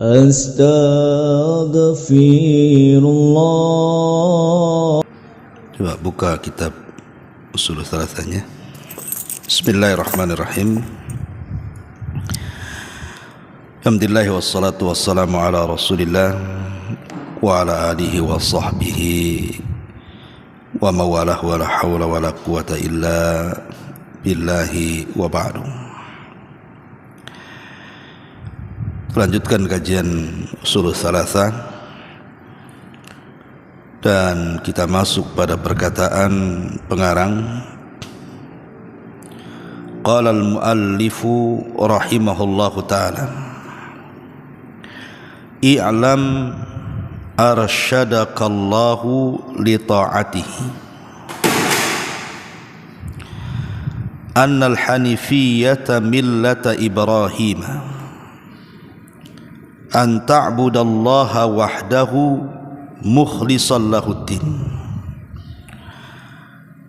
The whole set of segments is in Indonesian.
Astaghfirullah. Coba buka kitab Ushul Tsalatsahnya. Bismillahirrahmanirrahim. Alhamdulillah wassalatu wassalamu ala Rasulillah wa ala alihi wa sahbihi wa mawalah wa la hawla wa la quwata illa billahi wa ba'du. Lanjutkan kajian Ushul Tsalatsah dan kita masuk pada perkataan pengarang. Qala al-muallifu rahimahullahu ta'ala, i'lam arsyadakallahu li ta'atihi annal hanifiyyata millata Ibrahim an ta'budallaha wahdahu mukhlishan lahuddin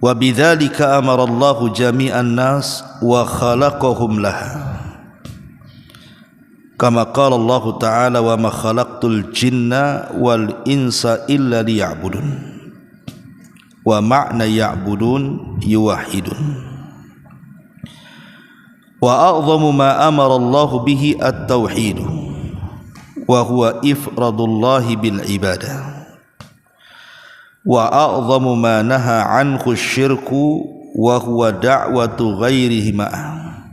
wa bidzalika amara Allahu jami'an nas wa khalaqahum laha kama qala Allah ta'ala wa ma khalaqtul jinna wal insa illa liya'budun wa ma'na ya'budun yuwahhidun wa a'zamu ma amara Allah bihi at-tauhid wa huwa ifradullahi bil ibadah wa a'zamu ma naha anhu syirku wa huwa da'watu ghairihi ma'ah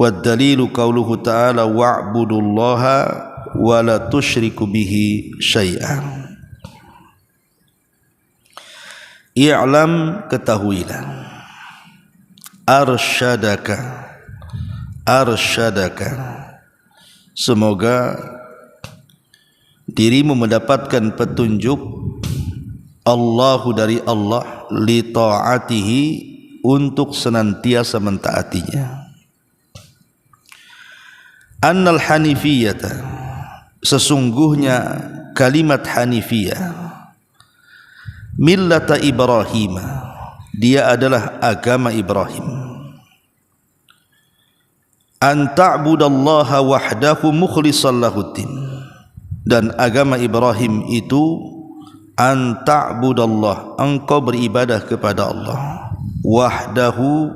wa dalilu qauluhu ta'ala wa'budullaha wa la tusyriku bihi syai'an. I'lam, ketahuilah, arsyadaka semoga dirimu mendapatkan petunjuk Allahu dari Allah li ta'atihi untuk senantiasa mentaatinya. Annal hanifiyata, sesungguhnya kalimat hanifiyah, millata Ibrahim, dia adalah agama Ibrahim. An ta'budallaha wahdahu mukhlishan lahuddin, dan agama Ibrahim itu an ta'budallah, engkau beribadah kepada Allah, wahdahu,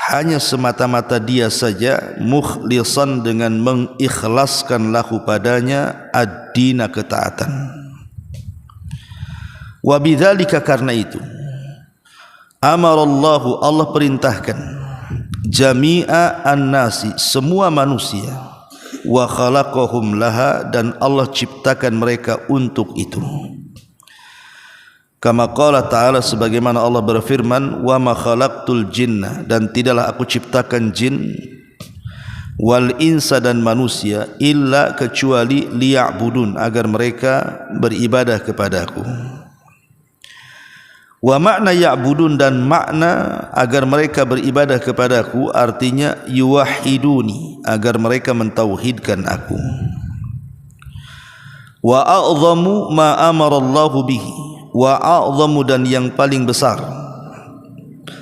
hanya semata-mata dia saja, mukhlishan, dengan mengikhlaskan lahu padanya ad-dina, ketaatan. Wa bidzalika, karena itu, amarallahu, Allah perintahkan, jami'a an-nasi, semua manusia, wa khalaqahum laha, dan Allah ciptakan mereka untuk itu. Kama qala ta'ala, sebagaimana Allah berfirman, wa ma khalaqtul jinna, dan tidaklah aku ciptakan jin, wal insa, dan manusia, illa, kecuali, liya'budun, agar mereka beribadah kepadaku. Wa makna ya'budun, dan makna agar mereka beribadah kepadaku, artinya yuwahhiduni, agar mereka mentauhidkan aku. Wa a'zamu ma amara Allahu bihi, wa a'zamu, dan yang paling besar,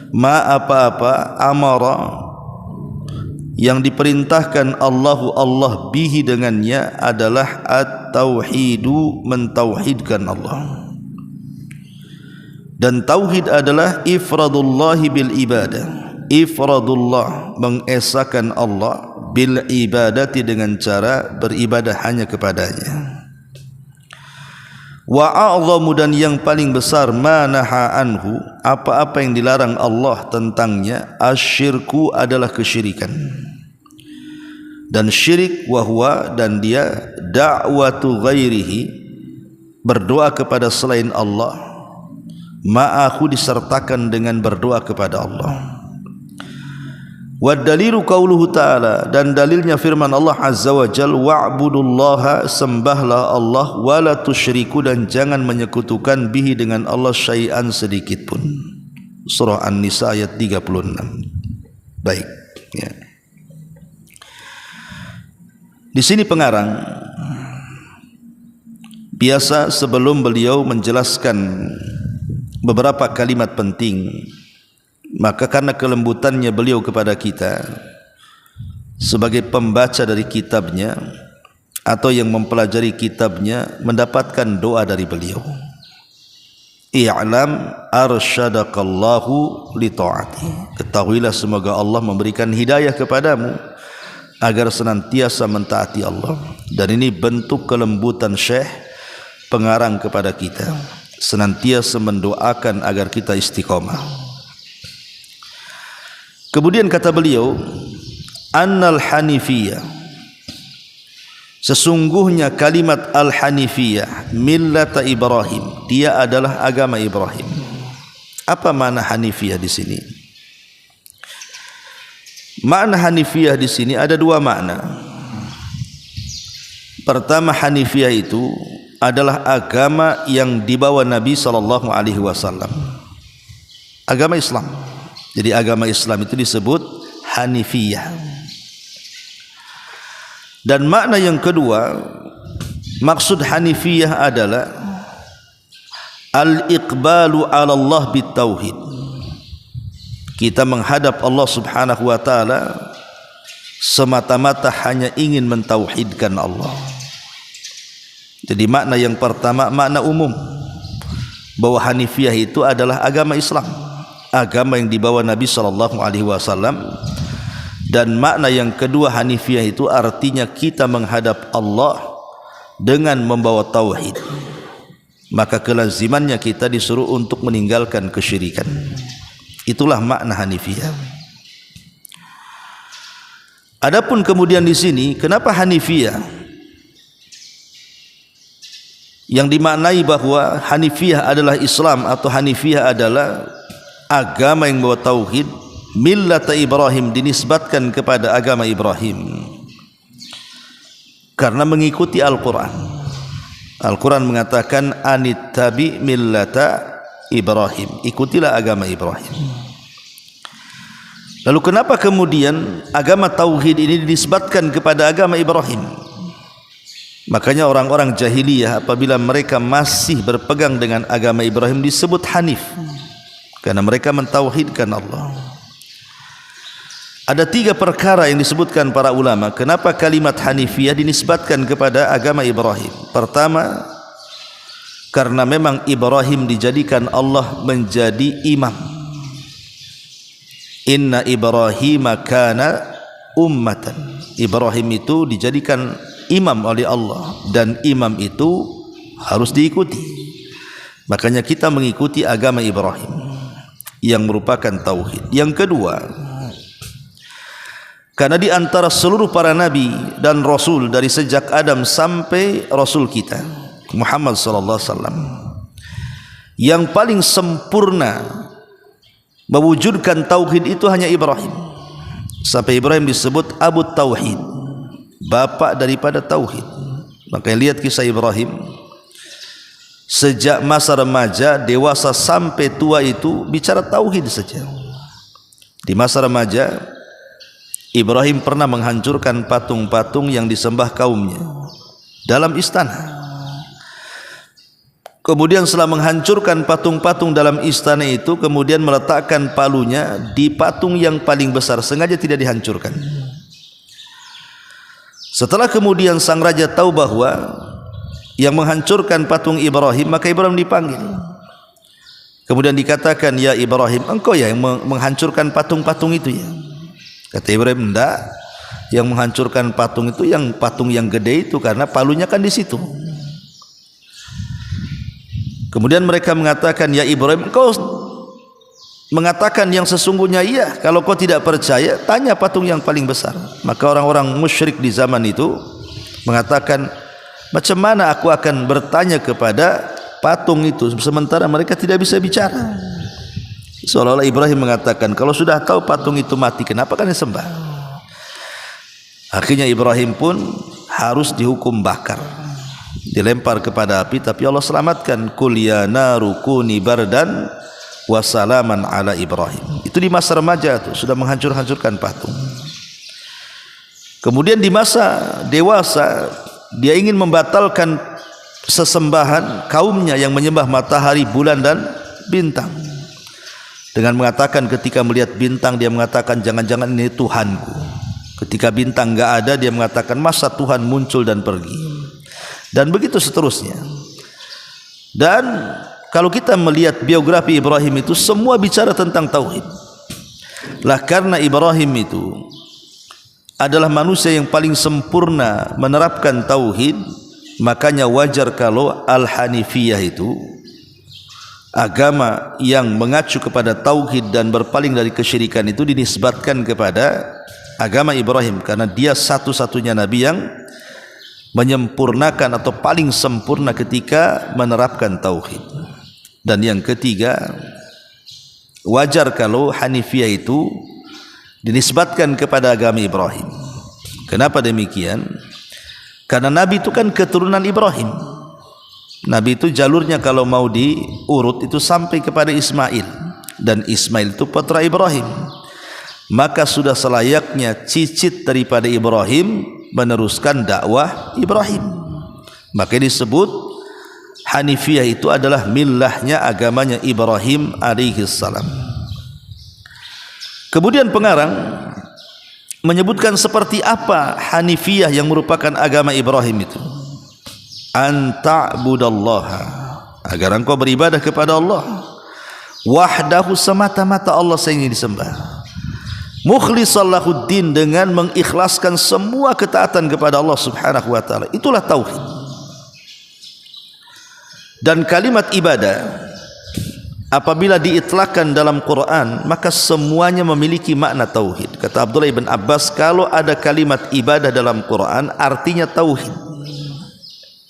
ma apa-apa, amara, yang diperintahkan Allah bihi, dengannya, adalah at-tauhidu, mentauhidkan Allah. Dan tauhid adalah ifradullahi bil ibadah, ifradullah, mengesahkan Allah, bil ibadati, dengan cara beribadah hanya kepadanya. Wa a'zamu, dan yang paling besar, ma naha anhu, apa-apa yang dilarang Allah tentangnya, asyirku, adalah kesyirikan. Dan syirik, wahwa, dan dia, da'watu ghairihi, berdoa kepada selain Allah, ma'ahu, disertakan dengan berdoa kepada Allah. Wa dalilu qauluhu ta'ala, dan dalilnya firman Allah azza wa jal, wa'budullaha, sembahlah Allah, wa la tusyriku, dan jangan menyekutukan bihi, dengan Allah, syai'an, sedikit pun. Surah An-Nisa ayat 36. Baik, ya. Di sini pengarang biasa sebelum beliau menjelaskan beberapa kalimat penting, maka karena kelembutannya beliau kepada kita sebagai pembaca dari kitabnya, atau yang mempelajari kitabnya mendapatkan doa dari beliau. I'lam arsyadakallahu li ta'ati. Ketahuilah semoga Allah memberikan hidayah kepadamu agar senantiasa mentaati Allah. Dan ini bentuk kelembutan Syekh pengarang kepada kita, senantiasa mendoakan agar kita istiqomah. Kemudian kata beliau, annal hanifiyah, sesungguhnya kalimat al-hanifiyah millata Ibrahim, dia adalah agama Ibrahim. Apa makna hanifiyah di sini? Makna hanifiyah di sini ada dua makna. Pertama, hanifiyah itu adalah agama yang dibawa Nabi SAW, agama Islam. Jadi agama Islam itu disebut hanifiyah. Dan makna yang kedua, maksud hanifiyah adalah al-iqbalu ala Allah bitauhid. Kita menghadap Allah Subhanahu wa taala semata-mata hanya ingin mentauhidkan Allah. Jadi makna yang pertama, makna umum, bahwa hanifiyah itu adalah agama Islam, agama yang dibawa Nabi SAW. Dan makna yang kedua, hanifiyah itu artinya kita menghadap Allah dengan membawa tauhid. Maka kelazimannya kita disuruh untuk meninggalkan kesyirikan. Itulah makna hanifiyah. Adapun kemudian di sini, kenapa hanifiyah? Yang dimaknai bahwa hanifiyah adalah Islam atau hanifiyah adalah agama yang membawa tauhid. Millata Ibrahim dinisbatkan kepada agama Ibrahim karena mengikuti Al-Quran. Al-Quran mengatakan anittabi millata Ibrahim, ikutilah agama Ibrahim. Lalu kenapa kemudian agama tauhid ini dinisbatkan kepada agama Ibrahim? Makanya orang-orang jahiliyah apabila mereka masih berpegang dengan agama Ibrahim disebut hanif, karena mereka mentauhidkan Allah. Ada tiga perkara yang disebutkan para ulama kenapa kalimat hanifiyah dinisbatkan kepada agama Ibrahim. Pertama, karena memang Ibrahim dijadikan Allah menjadi imam. Inna Ibrahim kana ummatan. Ibrahim itu dijadikan imam oleh Allah, dan imam itu harus diikuti. Makanya kita mengikuti agama Ibrahim yang merupakan tauhid. Yang kedua, karena di antara seluruh para nabi dan rasul dari sejak Adam sampai rasul kita Muhammad sallallahu alaihi wasallam, yang paling sempurna mewujudkan tauhid itu hanya Ibrahim. Sampai Ibrahim disebut Abu Tauhid, bapak daripada tauhid. Maka lihat kisah Ibrahim, sejak masa remaja, dewasa sampai tua itu bicara tauhid saja. Di masa remaja Ibrahim pernah menghancurkan patung-patung yang disembah kaumnya dalam istana. Kemudian setelah menghancurkan patung-patung dalam istana itu, kemudian meletakkan palunya di patung yang paling besar, sengaja tidak dihancurkan. Setelah kemudian sang raja tahu bahwa yang menghancurkan patung Ibrahim, maka Ibrahim dipanggil. Kemudian dikatakan, ya Ibrahim, engkau ya yang menghancurkan patung-patung itu ya? Kata Ibrahim, enggak, yang menghancurkan patung itu yang patung yang gede itu, karena palunya kan di situ. Kemudian mereka mengatakan, ya Ibrahim, engkau mengatakan yang sesungguhnya iya. Kalau kau tidak percaya, tanya patung yang paling besar. Maka orang-orang musyrik di zaman itu mengatakan, macam mana aku akan bertanya kepada patung itu sementara mereka tidak bisa bicara? Seolah-olah Ibrahim mengatakan, kalau sudah tahu patung itu mati, kenapa kan disembah? Akhirnya Ibrahim pun harus dihukum bakar, dilempar kepada api, tapi Allah selamatkan. Qul ya naru kuni bardan wa salaman ala Ibrahim. Itu di masa remaja itu sudah menghancurkan patung. Kemudian di masa dewasa dia ingin membatalkan sesembahan kaumnya yang menyembah matahari, bulan dan bintang, dengan mengatakan ketika melihat bintang dia mengatakan, jangan-jangan ini Tuhanku. Ketika bintang enggak ada, dia mengatakan masa Tuhan muncul dan pergi. Dan begitu seterusnya. Dan kalau kita melihat biografi Ibrahim itu semua bicara tentang tauhid. Lah karena Ibrahim itu adalah manusia yang paling sempurna menerapkan tauhid, makanya wajar kalau Al-Hanifiyah itu agama yang mengacu kepada tauhid dan berpaling dari kesyirikan itu dinisbatkan kepada agama Ibrahim, karena dia satu-satunya nabi yang menyempurnakan atau paling sempurna ketika menerapkan tauhid. Dan yang ketiga, wajar kalau Hanifiyah itu dinisbatkan kepada agama Ibrahim. Kenapa demikian? Karena nabi itu kan keturunan Ibrahim. Nabi itu jalurnya kalau mau diurut itu sampai kepada Ismail, dan Ismail itu putra Ibrahim. Maka sudah selayaknya cicit daripada Ibrahim meneruskan dakwah Ibrahim. Maka disebut Hanifiyah itu adalah millahnya, agamanya Ibrahim alaihi salam. Kemudian pengarang menyebutkan seperti apa Hanifiyah yang merupakan agama Ibrahim itu. Anta'budallaha, agar engkau beribadah kepada Allah, wahdahu, semata-mata Allah saja yang disembah, mukhlishan lahuddin, dengan mengikhlaskan semua ketaatan kepada Allah subhanahu wa ta'ala. Itulah tauhid. Dan kalimat ibadah apabila diitlakkan dalam Quran, maka semuanya memiliki makna tauhid. Kata Abdullah ibn Abbas, kalau ada kalimat ibadah dalam Quran artinya tauhid.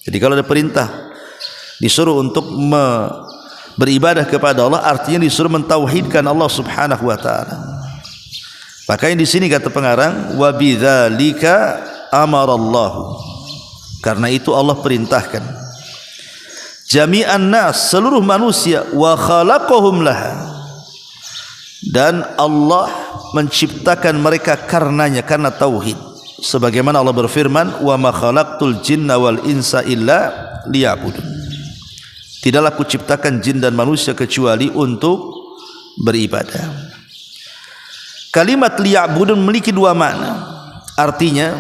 Jadi kalau ada perintah disuruh untuk beribadah kepada Allah, artinya disuruh mentauhidkan Allah subhanahu wa ta'ala. Makanya di sini kata pengarang, wa bidzalika amarallahu, karena itu Allah perintahkan jami'an nas, seluruh manusia, wa khalaqahum laha, dan Allah menciptakan mereka karenanya, karena tauhid. Sebagaimana Allah berfirman, wa ma khalaqtul jinna wal insa illa liya'budun, tidaklah kuciptakan jin dan manusia kecuali untuk beribadah. Kalimat liya'budun memiliki dua makna. Artinya,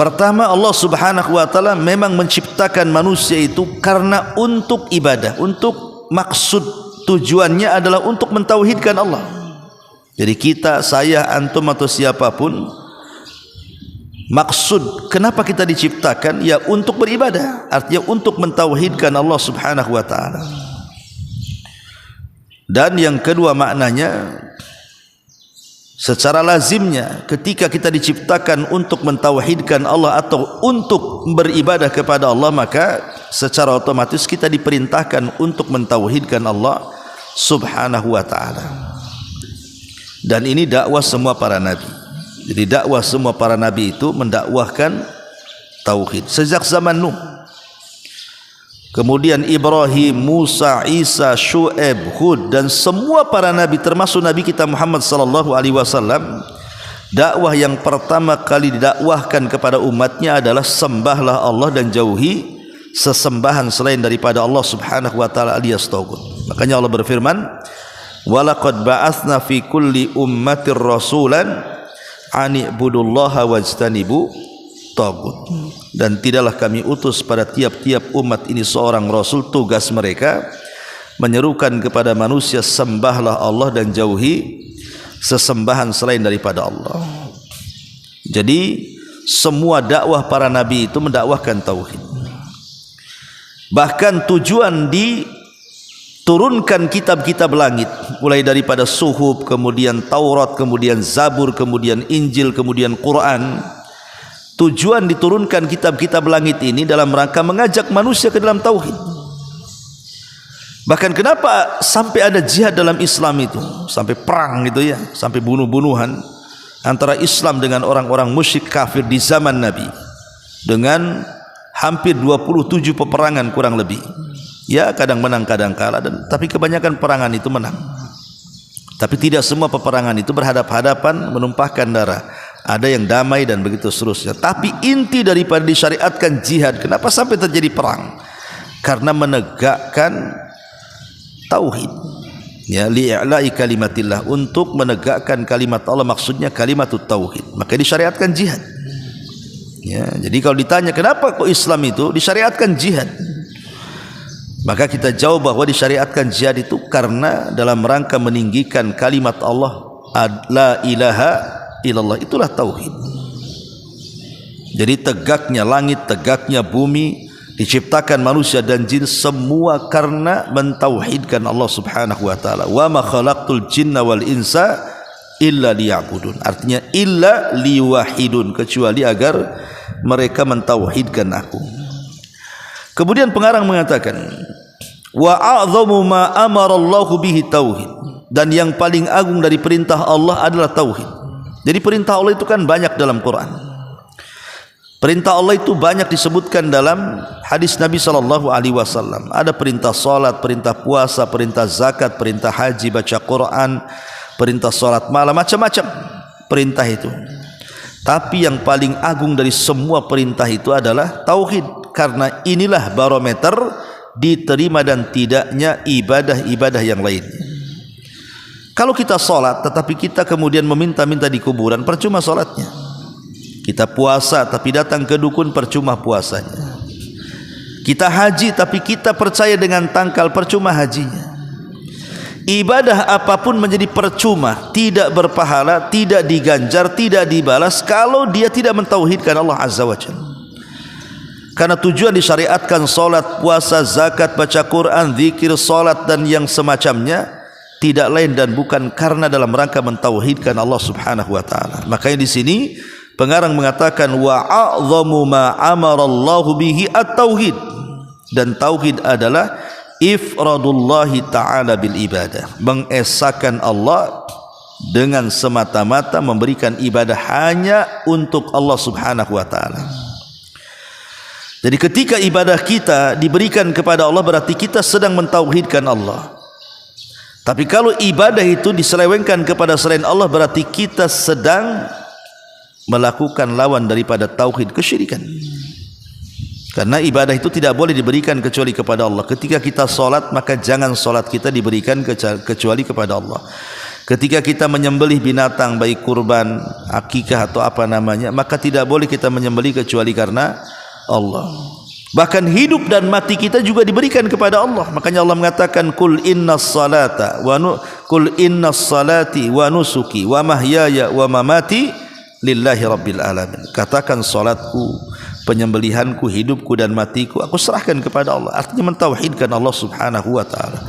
pertama, Allah subhanahu wa ta'ala memang menciptakan manusia itu karena untuk ibadah, untuk maksud tujuannya adalah untuk mentauhidkan Allah. Jadi kita, saya, antum atau siapapun, maksud kenapa kita diciptakan ya untuk beribadah, artinya untuk mentauhidkan Allah subhanahu wa ta'ala. Dan yang kedua maknanya, secara lazimnya ketika kita diciptakan untuk mentauhidkan Allah atau untuk beribadah kepada Allah, maka secara otomatis kita diperintahkan untuk mentauhidkan Allah subhanahu wa ta'ala. Dan ini dakwah semua para nabi. Jadi dakwah semua para nabi itu mendakwahkan tauhid sejak zaman Nuh, kemudian Ibrahim, Musa, Isa, Syu'aib, Hud, dan semua para nabi termasuk Nabi kita Muhammad sallallahu alaihi wasallam. Dakwah yang pertama kali didakwahkan kepada umatnya adalah sembahlah Allah dan jauhi sesembahan selain daripada Allah subhanahu wa ta'ala alias tagut. Makanya Allah berfirman, walaqad ba'atsna fi kulli ummatir rasulan ani'budullaha wajtanibu tagut, dan tidaklah kami utus pada tiap-tiap umat ini seorang rasul, tugas mereka menyerukan kepada manusia sembahlah Allah dan jauhi sesembahan selain daripada Allah. Jadi semua dakwah para nabi itu mendakwahkan tauhid. Bahkan tujuan diturunkan kitab-kitab langit, mulai daripada Suhuf, kemudian Taurat, kemudian Zabur, kemudian Injil, kemudian Quran. Tujuan diturunkan kitab-kitab langit ini dalam rangka mengajak manusia ke dalam tauhid. Bahkan kenapa sampai ada jihad dalam Islam itu, sampai perang gitu ya, sampai bunuh-bunuhan antara Islam dengan orang-orang musyrik kafir di zaman Nabi, dengan hampir 27 peperangan kurang lebih. Ya, kadang menang kadang kalah, tapi kebanyakan perangan itu menang. Tapi tidak semua peperangan itu berhadap-hadapan menumpahkan darah. Ada yang damai dan begitu seterusnya. Tapi inti daripada disyariatkan jihad, kenapa sampai terjadi perang? Karena menegakkan tauhid. Ya, li'la'i kalimatillah, untuk menegakkan kalimat Allah, maksudnya kalimatut tauhid. Maka disyariatkan jihad. Ya, jadi kalau ditanya kenapa kok Islam itu disyariatkan jihad, maka kita jawab bahwa disyariatkan jihad itu karena dalam rangka meninggikan kalimat Allah, la ilaha illallah, itulah tauhid. Jadi tegaknya langit, tegaknya bumi, diciptakan manusia dan jin, semua karena mentauhidkan Allah Subhanahu wa taala. Wa ma khalaqtul jinna wal insa illa liya'budun. Artinya illa liwahidun, kecuali agar mereka mentauhidkan aku. Kemudian pengarang mengatakan, wa a'dhamu ma amara Allah bihi tauhid, dan yang paling agung dari perintah Allah adalah tauhid. Jadi perintah Allah itu kan banyak dalam Quran. Perintah Allah itu banyak disebutkan dalam hadis Nabi SAW. Ada perintah salat, perintah puasa, perintah zakat, perintah haji, baca Quran, perintah salat malam, macam-macam perintah itu. Tapi yang paling agung dari semua perintah itu adalah tauhid, karena inilah barometer diterima dan tidaknya ibadah-ibadah yang lain. Kalau kita salat tetapi kita kemudian meminta-minta di kuburan, percuma salatnya. Kita puasa tapi datang ke dukun, percuma puasanya. Kita haji tapi kita percaya dengan tangkal, percuma hajinya. Ibadah apapun menjadi percuma, tidak berpahala, tidak diganjar, tidak dibalas kalau dia tidak mentauhidkan Allah Azza wa Jalla. Karena tujuan disyariatkan salat, puasa, zakat, baca Quran, zikir, salat dan yang semacamnya tidak lain dan bukan karena dalam rangka mentauhidkan Allah Subhanahu wa taala. Makanya di sini pengarang mengatakan wa a'dhamu ma amarallahu bihi at-tauhid, dan tauhid adalah ifradullahi ta'ala bil ibadah, mengesahkan Allah dengan semata-mata memberikan ibadah hanya untuk Allah Subhanahu wa taala. Jadi ketika ibadah kita diberikan kepada Allah, berarti kita sedang mentauhidkan Allah. Tapi kalau ibadah itu diselewengkan kepada selain Allah, berarti kita sedang melakukan lawan daripada tauhid, kesyirikan. Karena ibadah itu tidak boleh diberikan kecuali kepada Allah. Ketika kita solat, maka jangan solat kita diberikan kecuali kepada Allah. Ketika kita menyembelih binatang, baik kurban, akikah atau apa namanya, maka tidak boleh kita menyembelih kecuali karena Allah. Bahkan hidup dan mati kita juga diberikan kepada Allah. Makanya Allah mengatakan kul innas salata kul innas salati wa nusuki wa mahyaya wa mamati lillahi rabbil alamin. Katakan salatku, penyembelihanku, hidupku dan matiku aku serahkan kepada Allah. Artinya mentauhidkan Allah Subhanahu wa taala.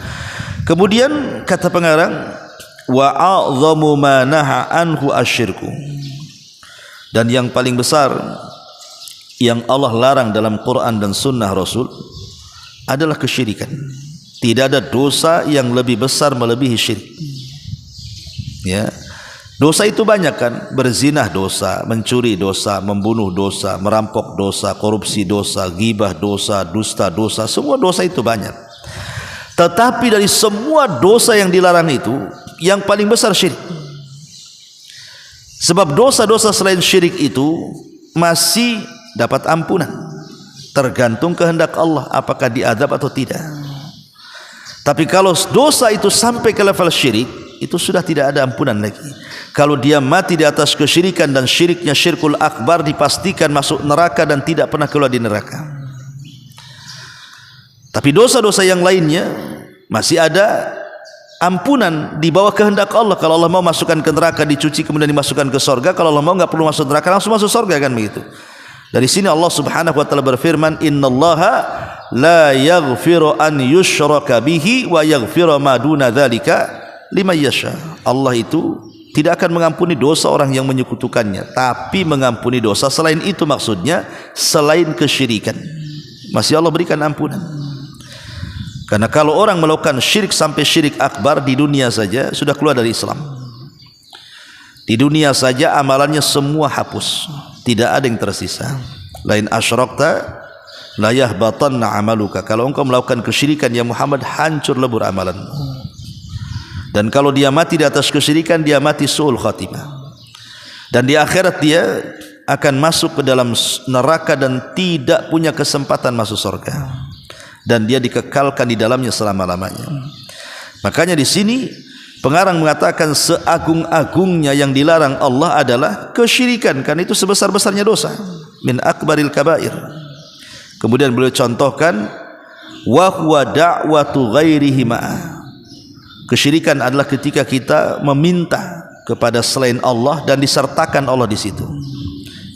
Kemudian kata pengarang wa a'dhamu ma naha anhu asyirku, dan yang paling besar yang Allah larang dalam Quran dan sunnah Rasul adalah kesyirikan. Tidak ada dosa yang lebih besar melebihi syirik. Ya. Dosa itu banyak kan, berzinah dosa, mencuri dosa, membunuh dosa, merampok dosa, korupsi dosa, ghibah dosa, dusta dosa, semua dosa itu banyak. Tetapi dari semua dosa yang dilarang itu, yang paling besar syirik. Sebab dosa-dosa selain syirik itu masih dapat ampunan, tergantung kehendak Allah apakah diadab atau tidak. Tapi kalau dosa itu sampai ke level syirik, itu sudah tidak ada ampunan lagi. Kalau dia mati di atas kesyirikan dan syiriknya syirkul akbar, dipastikan masuk neraka dan tidak pernah keluar di neraka. Tapi dosa-dosa yang lainnya masih ada ampunan di bawah kehendak Allah. Kalau Allah mau masukkan ke neraka, dicuci kemudian dimasukkan ke surga. Kalau Allah mau nggak perlu masuk neraka, langsung masuk surga, kan begitu. Dari sini Allah Subhanahu wa taala berfirman, innallaha la yaghfiru an yushraka bihi wa yaghfiru ma duna dzalika liman yasha. Allah itu tidak akan mengampuni dosa orang yang menyekutukannya, tapi mengampuni dosa selain itu, maksudnya selain kesyirikan. Masih Allah berikan ampunan. Karena kalau orang melakukan syirik sampai syirik akbar di dunia saja sudah keluar dari Islam. Di dunia saja amalannya semua hapus, tidak ada yang tersisa. Lain asyrakta la yahbatanna amaluka. Kalau engkau melakukan kesyirikan ya Muhammad, hancur lebur amalanmu. Dan kalau dia mati di atas kesyirikan, dia mati su'ul khatimah. Dan di akhirat dia akan masuk ke dalam neraka dan tidak punya kesempatan masuk surga. Dan dia dikekalkan di dalamnya selama-lamanya. Makanya di sini pengarang mengatakan seagung-agungnya yang dilarang Allah adalah kesyirikan, karena itu sebesar-besarnya dosa, min akbaril kabair. Kemudian beliau contohkan wa huwa da'watu ghairihi ma'ah. Kesyirikan adalah ketika kita meminta kepada selain Allah dan disertakan Allah di situ.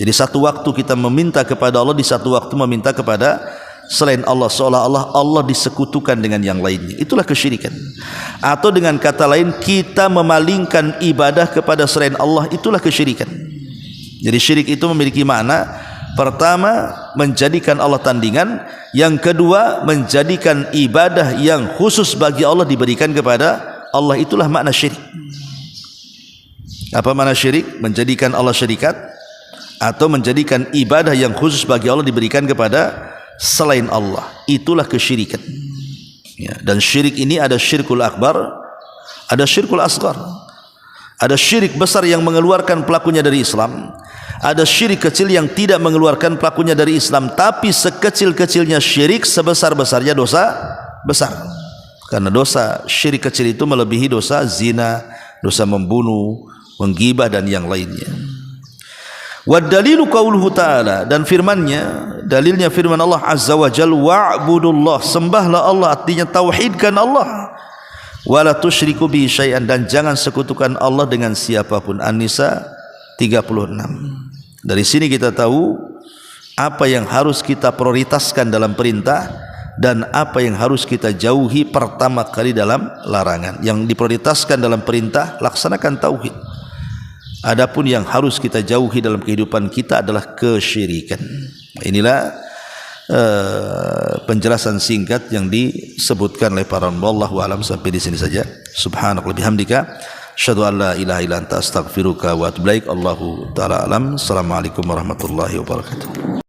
Jadi satu waktu kita meminta kepada Allah, di satu waktu meminta kepada selain Allah, seolah-olah Allah disekutukan dengan yang lainnya. Itulah kesyirikan. Atau dengan kata lain, kita memalingkan ibadah kepada selain Allah, itulah kesyirikan. Jadi syirik itu memiliki makna, pertama menjadikan Allah tandingan, yang kedua menjadikan ibadah yang khusus bagi Allah diberikan kepada Allah. Itulah makna syirik. Apa makna syirik? Menjadikan Allah syarikat atau menjadikan ibadah yang khusus bagi Allah diberikan kepada selain Allah. Itulah kesyirikan. Ya, dan syirik ini ada syirkul akbar, ada syirkul asghar. Ada syirik besar yang mengeluarkan pelakunya dari Islam, ada syirik kecil yang tidak mengeluarkan pelakunya dari Islam, tapi sekecil-kecilnya syirik sebesar-besarnya dosa besar. Karena dosa syirik kecil itu melebihi dosa zina, dosa membunuh, menggibah dan yang lainnya. Wa dalilu qauluhu ta'ala, dan firman-Nya, dalilnya firman Allah Azza wa Jalla, wa'budullah, sembahlah Allah, artinya tauhidkan Allah, wala tusyriku bihi syai'an, dan jangan sekutukan Allah dengan siapapun. An-Nisa 36. Dari sini kita tahu apa yang harus kita prioritaskan dalam perintah dan apa yang harus kita jauhi pertama kali dalam larangan. Yang diprioritaskan dalam perintah, laksanakan tauhid. Adapun yang harus kita jauhi dalam kehidupan kita adalah kesyirikan. Inilah penjelasan singkat yang disebutkan oleh para ulama. Wallahu a'lam. Sampai di sini saja. Subhanakallahumma bihamdika, asyhadu an la ilaha illa anta, astaghfiruka wa atubu ilaik. Allahu ta'ala alam. Assalamualaikum warahmatullahi wabarakatuh.